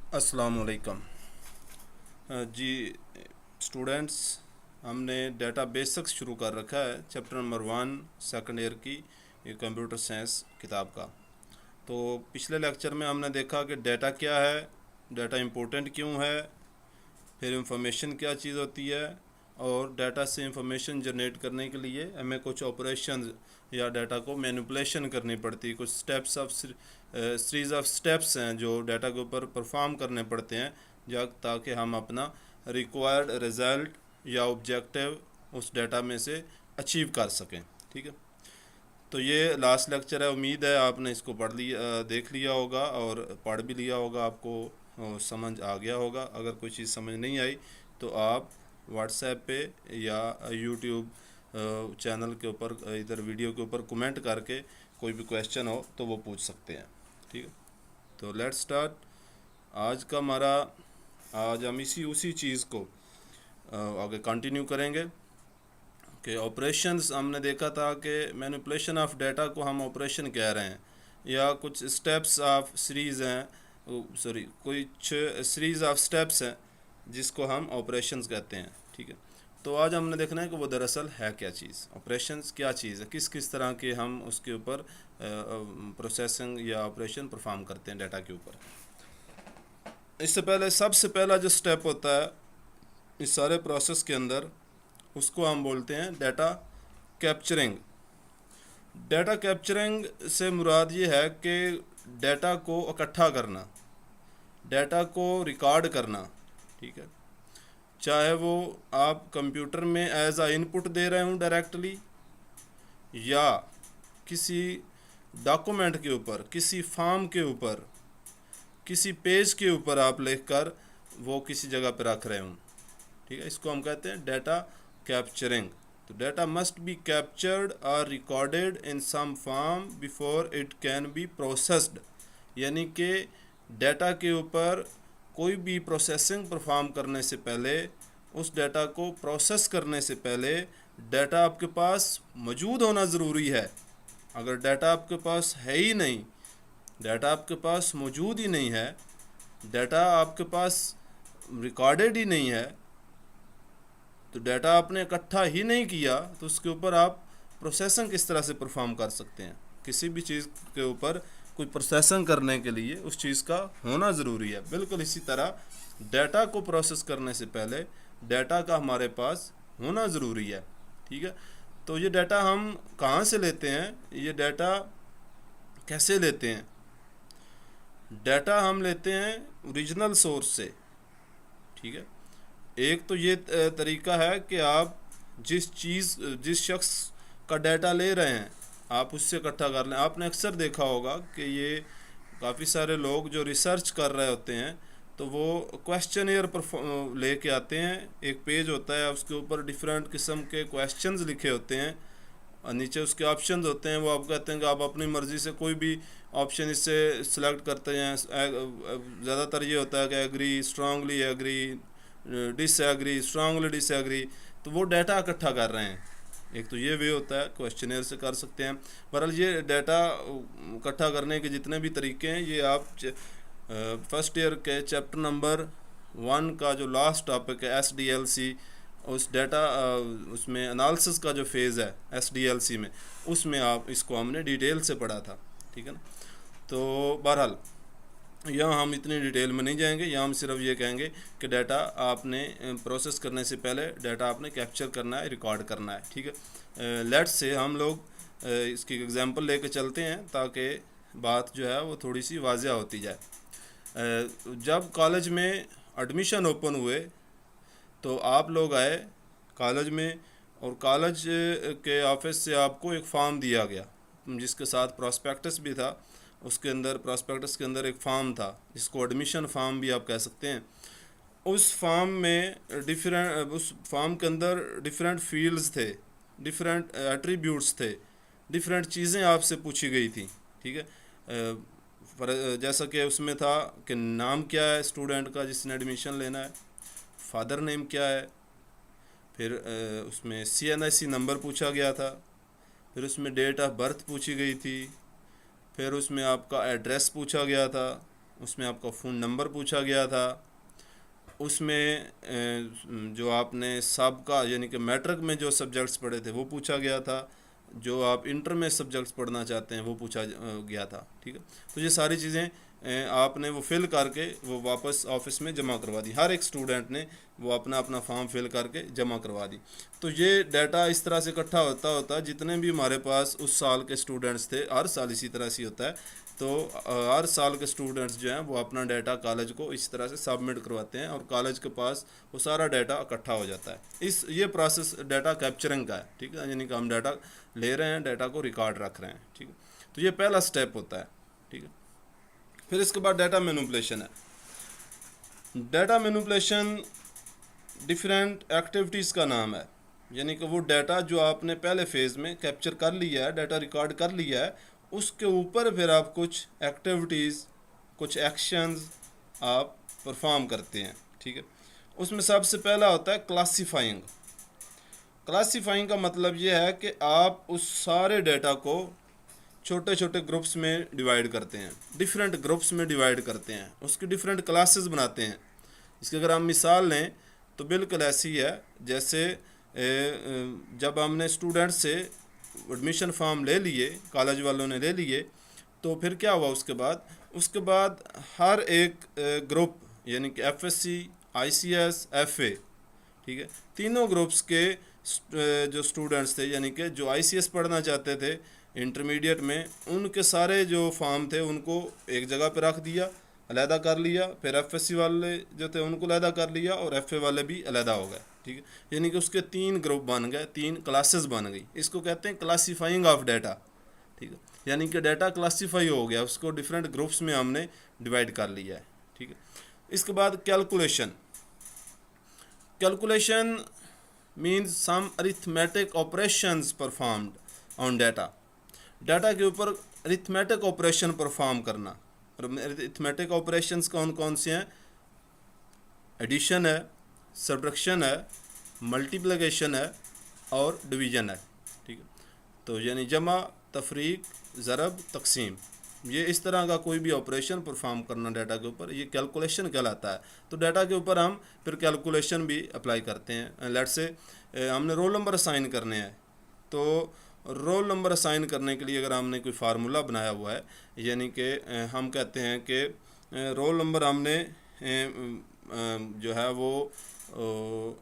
अस्सलाम वालेकुम। जी स्टूडेंट्स, हमने डेटा बेसिक्स शुरू कर रखा है, चैप्टर नंबर 1 सेकंड ईयर की ये कंप्यूटर साइंस किताब का। तो पिछले लेक्चर में हमने देखा कि डेटा क्या है, डेटा इम्पोर्टेंट क्यों है, फिर इंफॉर्मेशन क्या चीज़ होती है, और डाटा से इंफॉर्मेशन जनरेट करने के लिए हमें कुछ ऑपरेशन या डाटा को मैनिपुलेशन करनी पड़ती है। कुछ steps of series of steps हैं जो डाटा के ऊपर परफॉर्म करने पड़ते हैं ताकि हम अपना रिक्वायर्ड रिज़ल्ट या ऑब्जेक्टिव उस डाटा में से अचीव कर सकें। ठीक है, तो ये लास्ट लेक्चर है। उम्मीद है आपने इसको पढ़ लिया, देख लिया होगा और पढ़ भी लिया होगा, आपको समझ आ गया होगा। अगर कोई चीज़ समझ नहीं आई तो आप व्हाट्सएप पे या यूट्यूब चैनल के ऊपर, इधर वीडियो के ऊपर कमेंट करके कोई भी क्वेश्चन हो तो वो पूछ सकते हैं। ठीक है, तो लेट्स स्टार्ट। आज हम उसी चीज़ को आगे कंटिन्यू करेंगे कि ऑपरेशंस। हमने देखा था कि मैनिपुलेशन ऑफ डाटा को हम ऑपरेशन कह रहे हैं, या कुछ स्टेप्स ऑफ सीरीज़ हैं, कुछ सीरीज़ ऑफ स्टेप्स हैं जिसको हम ऑपरेशंस कहते हैं। ठीक है, तो आज हमने देखना है कि वो दरअसल है क्या चीज़, ऑपरेशंस क्या चीज़ है, किस किस तरह के हम उसके ऊपर प्रोसेसिंग या ऑपरेशन परफॉर्म करते हैं डाटा के ऊपर। इससे पहले सबसे पहला जो स्टेप होता है इस सारे प्रोसेस के अंदर, उसको हम बोलते हैं डाटा कैप्चरिंग। डाटा कैप्चरिंग से मुराद ये है कि डाटा को इकट्ठा करना, डाटा को रिकॉर्ड करना। ठीक है, चाहे वो आप कंप्यूटर में एज आ इनपुट दे रहे हों डायरेक्टली, या किसी डॉक्यूमेंट के ऊपर, किसी फॉर्म के ऊपर, किसी पेज के ऊपर आप लिखकर वो किसी जगह पर रख रहे हों। ठीक है, इसको हम कहते हैं डाटा कैप्चरिंग। तो डाटा मस्ट बी कैप्चर्ड और recorded in some form before it can be processed. यानी कि डाटा के ऊपर कोई भी प्रोसेसिंग परफॉर्म करने से पहले, उस डाटा को प्रोसेस करने से पहले डाटा आपके पास मौजूद होना ज़रूरी है। अगर डाटा आपके पास है ही नहीं, डाटा आपके पास मौजूद ही नहीं है, डाटा आपके पास रिकॉर्डेड ही नहीं है, तो डाटा आपने इकट्ठा ही नहीं किया, तो उसके ऊपर आप प्रोसेसिंग किस तरह से परफॉर्म कर सकते हैं। किसी भी चीज़ के ऊपर कोई प्रोसेसिंग करने के लिए उस चीज़ का होना ज़रूरी है। बिल्कुल इसी तरह डाटा को प्रोसेस करने से पहले डाटा का हमारे पास होना ज़रूरी है। ठीक है, तो ये डाटा हम कहाँ से लेते हैं, ये डाटा कैसे लेते हैं? डाटा हम लेते हैं ओरिजिनल सोर्स से। ठीक है, एक तो ये तरीका है कि आप जिस शख्स का डाटा ले रहे हैं आप उससे इकट्ठा कर लें। आपने अक्सर देखा होगा कि ये काफ़ी सारे लोग जो रिसर्च कर रहे होते हैं तो वो क्वेश्चनियर लेके आते हैं। एक पेज होता है, उसके ऊपर डिफरेंट किस्म के क्वेश्चंस लिखे होते हैं और नीचे उसके ऑप्शंस होते हैं। वो आप कहते हैं कि आप अपनी मर्ज़ी से कोई भी ऑप्शन इससे सिलेक्ट करते हैं। ज़्यादातर ये होता है कि agree, strongly agree, disagree, strongly disagree. तो वो डाटा इकट्ठा कर रहे हैं। एक तो ये वे होता है, क्वेश्चनियर से कर सकते हैं। बहरहाल ये डाटा इकट्ठा करने के जितने भी तरीके हैं, ये आप फर्स्ट ईयर के चैप्टर नंबर 1 का जो लास्ट टॉपिक है SDLC, उस डाटा उसमें एनालिसिस का जो फेज़ है SDLC में, उसमें आप इसको हमने डिटेल से पढ़ा था। ठीक है ना, तो बहरहाल यहाँ हम इतनी डिटेल में नहीं जाएंगे। यहाँ हम सिर्फ ये कहेंगे कि डाटा आपने प्रोसेस करने से पहले डाटा आपने कैप्चर करना है, रिकॉर्ड करना है। ठीक है, लेट्स से हम लोग इसकी एग्जांपल लेके चलते हैं ताकि बात जो है वो थोड़ी सी वाज़िया होती जाए। जब कॉलेज में एडमिशन ओपन हुए तो आप लोग आए कॉलेज में, और कॉलेज के ऑफिस से आपको एक फॉर्म दिया गया जिसके साथ प्रॉस्पेक्टस भी था। उसके अंदर, प्रॉस्पेक्टस के अंदर एक फॉर्म था जिसको एडमिशन फॉर्म भी आप कह सकते हैं। उस फॉर्म में उस फॉर्म के अंदर डिफरेंट फील्ड्स थे, डिफरेंट एट्रीब्यूट्स थे, डिफरेंट चीज़ें आपसे पूछी गई थी। ठीक है, जैसा कि उसमें था कि नाम क्या है स्टूडेंट का जिसने एडमिशन लेना है, फादर नेम क्या है, फिर उसमें CNIC नंबर पूछा गया था, फिर उसमें डेट ऑफ बर्थ पूछी गई थी, फिर उसमें आपका एड्रेस पूछा गया था, उसमें आपका फ़ोन नंबर पूछा गया था, उसमें जो आपने सबका यानी कि मैट्रिक में जो सब्जेक्ट्स पढ़े थे वो पूछा गया था, जो आप इंटर में सब्जेक्ट्स पढ़ना चाहते हैं वो पूछा गया था। ठीक है, तो ये सारी चीज़ें आपने वो फिल करके वो वापस ऑफिस में जमा करवा दी। हर एक स्टूडेंट ने वो अपना अपना फॉर्म फिल करके जमा करवा दी। तो ये डाटा इस तरह से इकट्ठा होता होता जितने भी हमारे पास उस साल के स्टूडेंट्स थे, हर साल इसी तरह से होता है, तो हर साल के स्टूडेंट्स जो हैं वो अपना डाटा कॉलेज को इस तरह से सबमिट करवाते हैं और कॉलेज के पास वो सारा डाटा इकट्ठा हो जाता है। ये प्रोसेस डाटा कैप्चरिंग का है। ठीक है, यानी कि हम डाटा ले रहे हैं, डाटा को रिकॉर्ड रख रहे हैं। ठीक है, तो ये पहला स्टेप होता है। ठीक है, फिर इसके बाद डाटा मैनिपुलेशन है। डाटा मैनिपुलेशन डिफरेंट एक्टिविटीज़ का नाम है, यानी कि वो डाटा जो आपने पहले फेज़ में कैप्चर कर लिया है, डाटा रिकॉर्ड कर लिया है, उसके ऊपर फिर आप कुछ एक्टिविटीज़, कुछ एक्शंस आप परफॉर्म करते हैं। ठीक है, उसमें सबसे पहला होता है क्लासीफाइंग। क्लासीफाइंग का मतलब ये है कि आप उस सारे डाटा को छोटे छोटे ग्रुप्स में डिवाइड करते हैं, डिफरेंट ग्रुप्स में डिवाइड करते हैं, उसकी डिफरेंट क्लासेस बनाते हैं। इसकी अगर हम मिसाल लें तो बिल्कुल ऐसी है जैसे जब हमने स्टूडेंट से एडमिशन फॉर्म ले लिए, कॉलेज वालों ने ले लिए, तो फिर क्या हुआ उसके बाद हर एक ग्रुप यानी कि एफएससी, आईसीएस, एफए, ठीक है, तीनों ग्रुप्स के जो स्टूडेंट्स थे, यानी कि जो आईसीएस पढ़ना चाहते थे इंटरमीडिएट में, उनके सारे जो फॉर्म थे उनको एक जगह पर रख दिया, अलहदा कर लिया। फिर एफएससी वाले जो थे उनको अलहदा कर लिया और एफए वाले भी अलहदा हो गए। ठीक है, यानी कि उसके 3 ग्रुप बन गए, 3 क्लासेस बन गई। इसको कहते हैं क्लासीफाइंग ऑफ डाटा। ठीक है, यानी कि डाटा क्लासीफाई हो गया, उसको डिफरेंट ग्रुप्स में हमने डिवाइड कर लिया है। ठीक है, इसके बाद calculation. Calculation means some arithmetic operations performed on data. Data के ऊपर अरिथमेटिक ऑपरेशन परफॉर्म करना। और अरिथमेटिक ऑपरेशंस कौन कौन से हैं? एडिशन है, सब्ट्रैक्शन है, मल्टीप्लिकेशन है और डिवीजन है। ठीक है, तो यानी जमा, तफरीक, ज़रब, तकसीम, ये इस तरह का कोई भी ऑपरेशन परफॉर्म करना डाटा के ऊपर, ये कैलकुलेशन कहलाता है। तो डाटा के ऊपर हम फिर कैलकुलेशन भी अप्लाई करते हैं। लेट्स से हमने रोल नंबर असाइन करने हैं, तो रोल नंबर असाइन करने के लिए अगर हमने कोई फार्मूला बनाया हुआ है, यानी कि हम कहते हैं कि रोल नंबर हमने जो है वो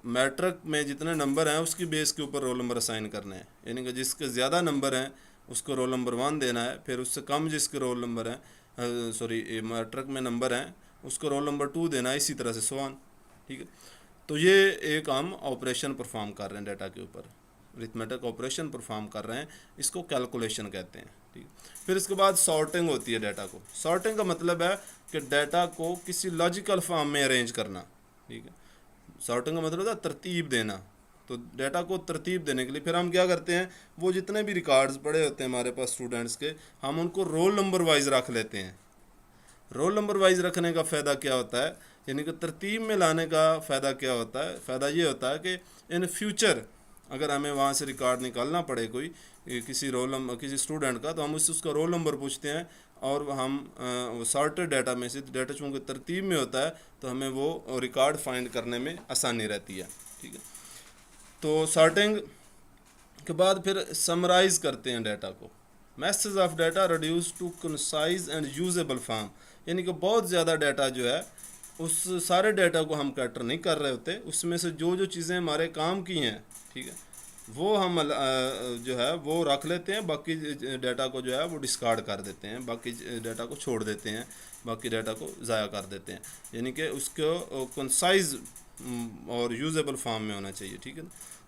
मैट्रिक में जितने नंबर हैं उसकी बेस के ऊपर रोल नंबर असाइन करने हैं, यानी कि जिसके ज़्यादा नंबर हैं उसको रोल नंबर 1 देना है, फिर उससे कम जिसके रोल नंबर हैं मैट्रिक में नंबर हैं उसको रोल नंबर 2 देना है, इसी तरह से सवान। ठीक है, तो ये एक हम ऑपरेशन परफॉर्म कर रहे हैं डाटा के ऊपर, अरिथमेटिक ऑपरेशन परफॉर्म कर रहे हैं, इसको कैलकुलेशन कहते हैं। ठीक है, फिर इसके बाद सॉर्टिंग होती है डाटा को। सॉर्टिंग का मतलब है कि डाटा को किसी लॉजिकल फॉर्म में अरेंज करना। ठीक है, सॉर्टिंग का मतलब होता है तरतीब देना। तो डाटा को तरतीब देने के लिए फिर हम क्या करते हैं, वो जितने भी रिकॉर्ड्स पड़े होते हैं हमारे पास स्टूडेंट्स के, हम उनको रोल नंबर वाइज रख लेते हैं। रोल नंबर वाइज रखने का फ़ायदा क्या होता है, यानी कि तरतीब में लाने का फ़ायदा क्या होता है? फ़ायदा ये होता है कि इन फ्यूचर अगर हमें वहाँ से रिकॉर्ड निकालना पड़े कोई किसी रोल नंबर किसी स्टूडेंट का, तो हम उससे उसका रोल नंबर पूछते हैं और हम सॉर्टेड डाटा में से, डाटा चूँकि तरतीब में होता है तो हमें वो रिकॉर्ड फाइंड करने में आसानी रहती है। ठीक है, तो सॉर्टिंग के बाद फिर समराइज़ करते हैं डाटा को। Message of data reduce to concise and usable form, यानी कि बहुत ज़्यादा डाटा जो है उस सारे डाटा को हम कैटर नहीं कर रहे होते, उसमें से जो जो चीज़ें हमारे काम की हैं, ठीक है, वो हम जो है वो रख लेते हैं, बाकी डाटा को जो है वो डिस्कार्ड कर देते हैं, बाकी डाटा को छोड़ देते हैं, बाकी डाटा को ज़ाया कर देते हैं, यानी कि उसको कंसाइज और यूजेबल फॉर्म में होना चाहिए। ठीक है,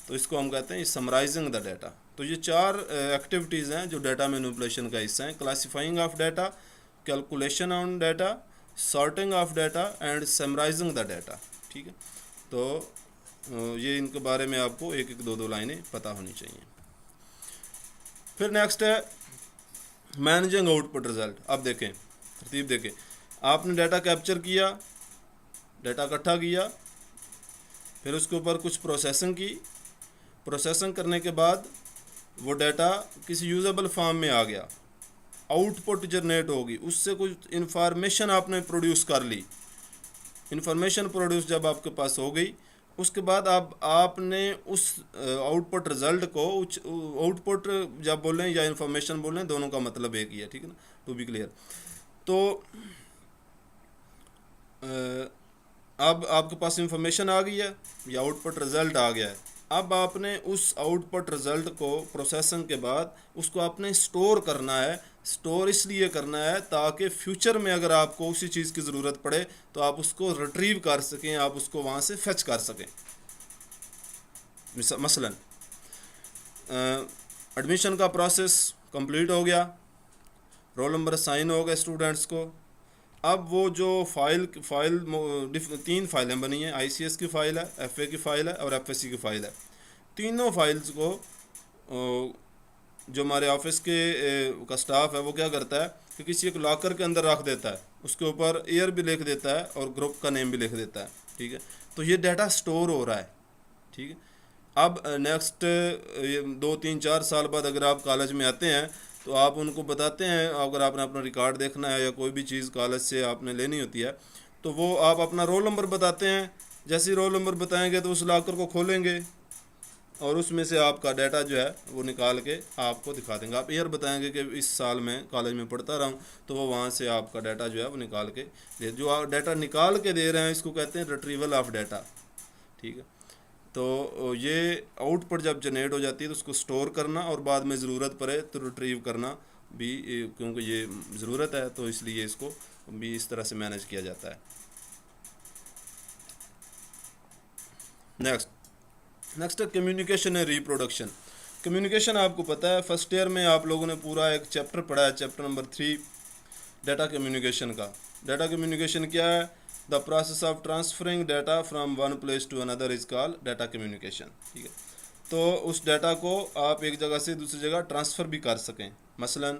तो इसको हम कहते हैं समराइजिंग द डाटा। तो ये 4 एक्टिविटीज़ हैं जो डाटा मैनिपुलेशन का हिस्सा हैं: classifying of data, calculation on data, sorting of data and summarising the data. ठीक है, तो ये इनके बारे में आपको एक एक दो लाइनें पता होनी चाहिए। फिर नेक्स्ट है मैनेजिंग आउटपुट रिजल्ट। अब देखें, तरतीब देखें, आपने डाटा कैप्चर किया, डाटा इकट्ठा किया, फिर उसके ऊपर कुछ प्रोसेसिंग की, प्रोसेसिंग करने के बाद वो डाटा किसी यूजेबल फॉर्म में आ गया, आउटपुट जनरेट होगी, उससे कुछ इन्फॉर्मेशन आपने प्रोड्यूस कर ली। इन्फॉर्मेशन प्रोड्यूस जब आपके पास हो गई, उसके बाद आपने उस आउटपुट रिजल्ट को आउटपुट जब बोलें या इन्फॉर्मेशन बोलें, दोनों का मतलब एक ही है, ठीक है ना, टू बी क्लियर। तो अब आपके पास इंफॉर्मेशन आ गई है या आउटपुट रिजल्ट आ गया है। अब आपने उस आउटपुट रिजल्ट को प्रोसेसिंग के बाद उसको आपने स्टोर करना है। स्टोर इसलिए करना है ताकि फ्यूचर में अगर आपको उसी चीज़ की ज़रूरत पड़े तो आप उसको रिट्रीव कर सकें, आप उसको वहाँ से फेच कर सकें। मसलन एडमिशन का प्रोसेस कंप्लीट हो गया, रोल नंबर असाइन हो गए स्टूडेंट्स को। अब वो जो फाइल 3 फाइलें बनी हैं, ICS की फ़ाइल है, FA की फ़ाइल है और FSC की फ़ाइल है। तीनों फाइल्स को जो हमारे ऑफिस के का स्टाफ है वो क्या करता है कि किसी एक लॉकर के अंदर रख देता है, उसके ऊपर ईयर भी लिख देता है और ग्रुप का नेम भी लिख देता है, ठीक है। तो ये डाटा स्टोर हो रहा है, ठीक है। अब नेक्स्ट 2 3 4 साल बाद अगर आप कॉलेज में आते हैं तो आप उनको बताते हैं, अगर आपने अपना रिकॉर्ड देखना है या कोई भी चीज़ कॉलेज से आपने लेनी होती है तो वो आप अपना रोल नंबर बताते हैं। जैसे ही रोल नंबर बताएंगे तो उस लॉकर को खोलेंगे और उसमें से आपका डाटा जो है वो निकाल के आपको दिखा देंगे। आप ईयर बताएंगे कि इस साल में कॉलेज में पढ़ता रहा हूँ, तो वो वहाँ से आपका डाटा जो है वो निकाल के दे, जो आप डाटा निकाल के दे रहे हैं इसको कहते हैं रिट्रीवल ऑफ डाटा, ठीक है। तो ये आउटपुट जब जनरेट हो जाती है तो उसको स्टोर करना और बाद में ज़रूरत पड़े तो रिट्रीव करना भी, क्योंकि ये ज़रूरत है तो इसलिए इसको भी इस तरह से मैनेज किया जाता है। नेक्स्ट है कम्युनिकेशन एंड रिप्रोडक्शन। कम्युनिकेशन आपको पता है फर्स्ट ईयर में आप लोगों ने पूरा एक चैप्टर पढ़ा है, चैप्टर नंबर 3 डाटा कम्युनिकेशन का। डाटा कम्युनिकेशन क्या है? The process of transferring data from one place to another is called data communication, ठीक है। तो उस डाटा को आप एक जगह से दूसरी जगह ट्रांसफ़र भी कर सकें। मसलन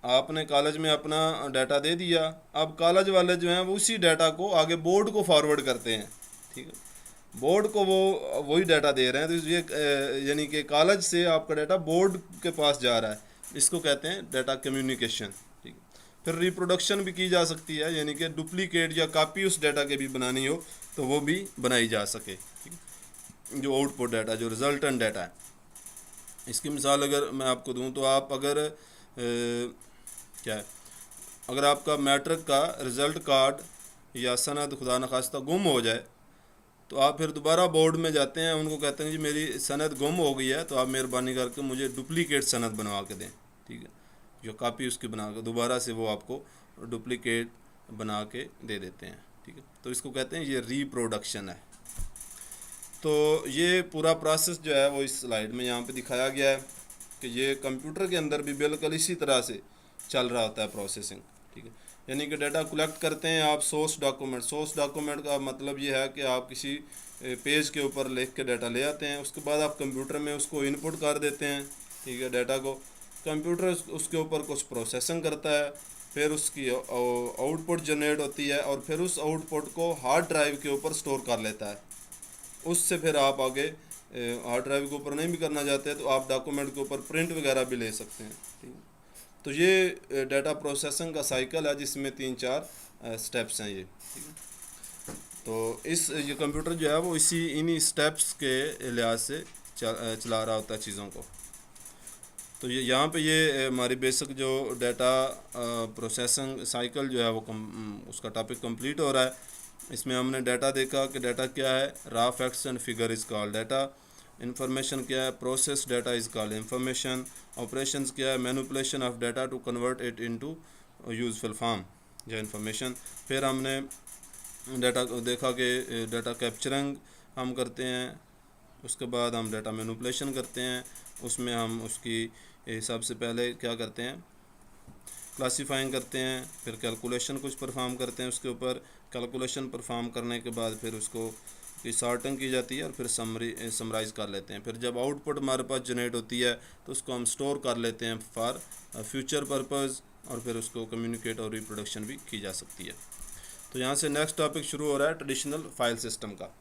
आपने कॉलेज में अपना डाटा दे दिया, अब कॉलेज वाले जो हैं वो उसी डाटा को आगे बोर्ड को फॉरवर्ड करते हैं, ठीक है। बोर्ड को वो वही डाटा दे रहे हैं, तो ये यानी कि कॉलेज से आपका डाटा बोर्ड के पास जा रहा है, इसको कहते हैं डाटा कम्युनिकेशन, ठीक है। फिर रिप्रोडक्शन भी की जा सकती है, यानी कि डुप्लीकेट या कॉपी उस डाटा के भी बनानी हो तो वो भी बनाई जा सके, ठीक है। जो आउटपुट डाटा, जो रिजल्टेंट डाटा है, इसकी मिसाल अगर मैं आपको दूं तो आप अगर क्या है, अगर आपका मैट्रिक का रिज़ल्ट कार्ड या सनद खुदा न खास्ता गुम हो जाए तो आप फिर दोबारा बोर्ड में जाते हैं, उनको कहते हैं जी मेरी सनद गुम हो गई है तो आप मेहरबानी करके मुझे डुप्लीकेट सनद बनवा के दें, ठीक है। जो कॉपी उसकी बना के दोबारा से वो आपको डुप्लीकेट बना के दे देते हैं, ठीक है। तो इसको कहते हैं ये रिप्रोडक्शन है। तो ये पूरा प्रोसेस जो है वो इस स्लाइड में यहाँ पे दिखाया गया है कि ये कंप्यूटर के अंदर भी बिल्कुल इसी तरह से चल रहा होता है प्रोसेसिंग, ठीक है। यानी कि डाटा कलेक्ट करते हैं आप सोर्स डॉक्यूमेंट का मतलब ये है कि आप किसी पेज के ऊपर लिख के डाटा ले आते हैं, उसके बाद आप कंप्यूटर में उसको इनपुट कर देते हैं, ठीक है। डाटा को कंप्यूटर उसके ऊपर कुछ प्रोसेसिंग करता है, फिर उसकी आउटपुट जनरेट होती है और फिर उस आउटपुट को हार्ड ड्राइव के ऊपर स्टोर कर लेता है। उससे फिर आप आगे हार्ड ड्राइव के ऊपर नहीं भी करना चाहते तो आप डॉक्यूमेंट के ऊपर प्रिंट वगैरह भी ले सकते हैं, ठीक है। तो ये डाटा प्रोसेसिंग का साइकिल है जिसमें 3-4 स्टेप्स हैं ये, ठीक है। तो ये कंप्यूटर जो है वो इन्हीं स्टेप्स के लिहाज से चला रहा होता है चीज़ों को। तो ये यहाँ पे ये हमारी बेसिक जो डाटा प्रोसेसिंग साइकिल जो है वो उसका टॉपिक कंप्लीट हो रहा है। इसमें हमने डाटा देखा कि डाटा क्या है, raw facts and figure is called data. Information क्या है, process data is called information. Operations क्या है, manipulation of data to convert it into useful form या इंफॉर्मेशन। फिर हमने डाटा को देखा कि डाटा कैप्चरिंग हम करते हैं, उसके बाद हम डाटा मैनिपुलेशन करते हैं, उसमें हम उसकी सबसे पहले क्या करते हैं, क्लासीफाइंग करते हैं, फिर कैलकुलेशन कुछ परफॉर्म करते हैं, उसके ऊपर कैलकुलेशन परफॉर्म करने के बाद फिर उसको की सॉर्टिंग की जाती है और फिर समराइज़ कर लेते हैं। फिर जब आउटपुट हमारे पास जनरेट होती है तो उसको हम स्टोर कर लेते हैं फॉर फ्यूचर पर्पज़ और फिर उसको कम्युनिकेट और रिप्रोडक्शन भी की जा सकती है। तो यहाँ से नेक्स्ट टॉपिक शुरू हो रहा है ट्रेडिशनल फाइल सिस्टम का।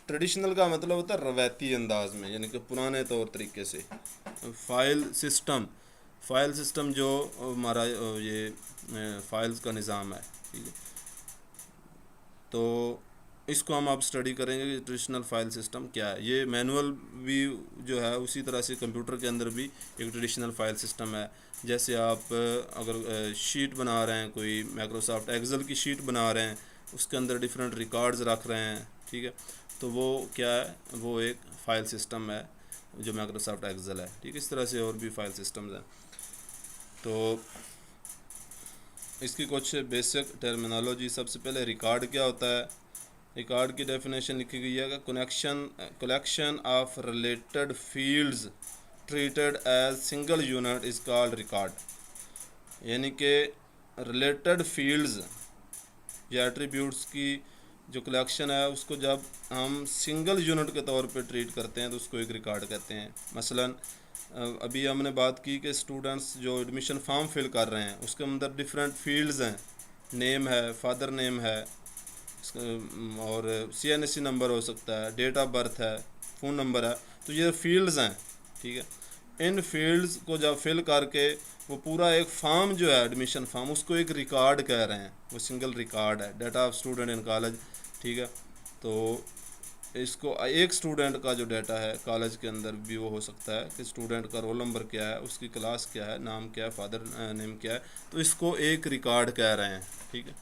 ट्रेडिशनल का मतलब होता है रवायती अंदाज में, यानी कि पुराने तौर तरीके से। फाइल फ़ाइल सिस्टम जो हमारा ये फाइल्स का निज़ाम है, ठीक है। तो इसको हम अब स्टडी करेंगे कि ट्रेडिशनल फाइल सिस्टम क्या है। ये मैनुअल भी जो है उसी तरह से कंप्यूटर के अंदर भी एक ट्रेडिशनल फाइल सिस्टम है। जैसे आप अगर शीट बना रहे हैं, कोई माइक्रोसॉफ्ट एक्सेल की शीट बना रहे हैं, उसके अंदर डिफरेंट रिकॉर्ड्स रख रहे हैं, ठीक है, तो वो क्या है, वो एक फ़ाइल सिस्टम है जो माइक्रोसॉफ्ट एक्सेल है, ठीक है। इस तरह से और भी फाइल सिस्टम्स हैं। तो इसकी कुछ बेसिक टर्मिनोलॉजी, सबसे पहले रिकॉर्ड क्या होता है। रिकॉर्ड की डेफिनेशन लिखी गई है कि collection of related fields treated as single unit is called record. यानी कि रिलेटेड फील्ड्स या एट्रीब्यूट्स की जो कलेक्शन है उसको जब हम सिंगल यूनिट के तौर पे ट्रीट करते हैं तो उसको एक रिकॉर्ड कहते हैं। मसलन अभी हमने बात की कि स्टूडेंट्स जो एडमिशन फॉर्म फिल कर रहे हैं उसके अंदर डिफरेंट फील्ड्स हैं, नेम है, फादर नेम है, और CNSC नंबर हो सकता है, डेट ऑफ बर्थ है, फ़ोन नंबर है, तो ये फील्ड्स हैं, ठीक है। इन फील्ड्स को जब फिल करके वो पूरा एक फॉर्म जो है एडमिशन फॉर्म, उसको एक रिकॉर्ड कह रहे हैं, वो सिंगल रिकॉर्ड है, data of student in college, ठीक है। तो इसको एक स्टूडेंट का जो डाटा है कॉलेज के अंदर भी वो हो सकता है कि स्टूडेंट का रोल नंबर क्या है, उसकी क्लास क्या है, नाम क्या है, फादर नेम क्या है, तो इसको एक रिकॉर्ड कह रहे हैं, ठीक है।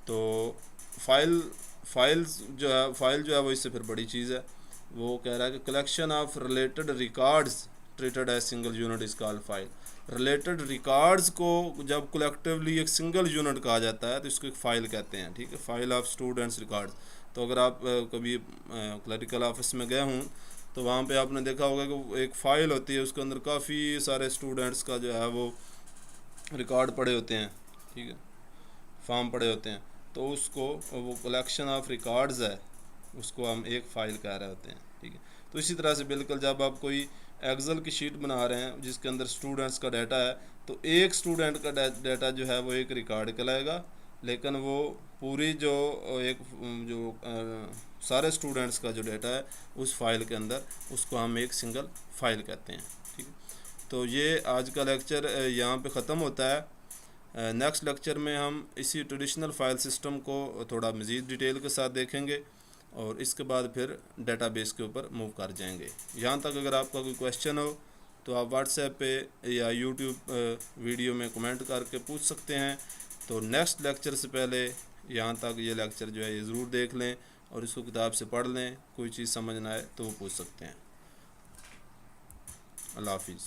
तो फाइल जो है वो इससे फिर बड़ी चीज़ है। वो कह रहा है कि collection of related records treated as single unit is called file. Related records को जब कलेक्टिवली एक सिंगल यूनिट कहा जाता है तो इसको एक फ़ाइल कहते हैं, ठीक है। File of students records. तो अगर आप कभी क्लरिकल ऑफिस में गए हों तो वहाँ पे आपने देखा होगा कि एक फ़ाइल होती है, उसके अंदर काफ़ी सारे स्टूडेंट्स का जो है वो रिकॉर्ड पड़े होते हैं, ठीक है, फॉर्म पड़े होते हैं। तो उसको वो कलेक्शन ऑफ रिकॉर्ड्स है, उसको हम एक फ़ाइल कह रहे होते हैं, ठीक है। तो इसी तरह से बिल्कुल जब आप कोई एक्सेल की शीट बना रहे हैं जिसके अंदर स्टूडेंट्स का डाटा है तो एक स्टूडेंट का डाटा जो है वो एक रिकॉर्ड कहलाएगा, लेकिन वो पूरी जो एक जो सारे स्टूडेंट्स का जो डाटा है उस फाइल के अंदर, उसको हम एक सिंगल फाइल कहते हैं, ठीक है। तो ये आज का लेक्चर यहाँ पे ख़त्म होता है। नेक्स्ट लेक्चर में हम इसी ट्रेडिशनल फाइल सिस्टम को थोड़ा मज़ीद डिटेल के साथ देखेंगे और इसके बाद फिर डेटाबेस के ऊपर मूव कर जाएंगे। यहाँ तक अगर आपका कोई क्वेश्चन हो तो आप व्हाट्सएप पे या यूट्यूब वीडियो में कमेंट करके पूछ सकते हैं। तो नेक्स्ट लेक्चर से पहले यहाँ तक ये लेक्चर जो है ये ज़रूर देख लें और इसको किताब से पढ़ लें। कोई चीज़ समझ ना आए तो वो पूछ सकते हैं। अल्लाह हाफिज़।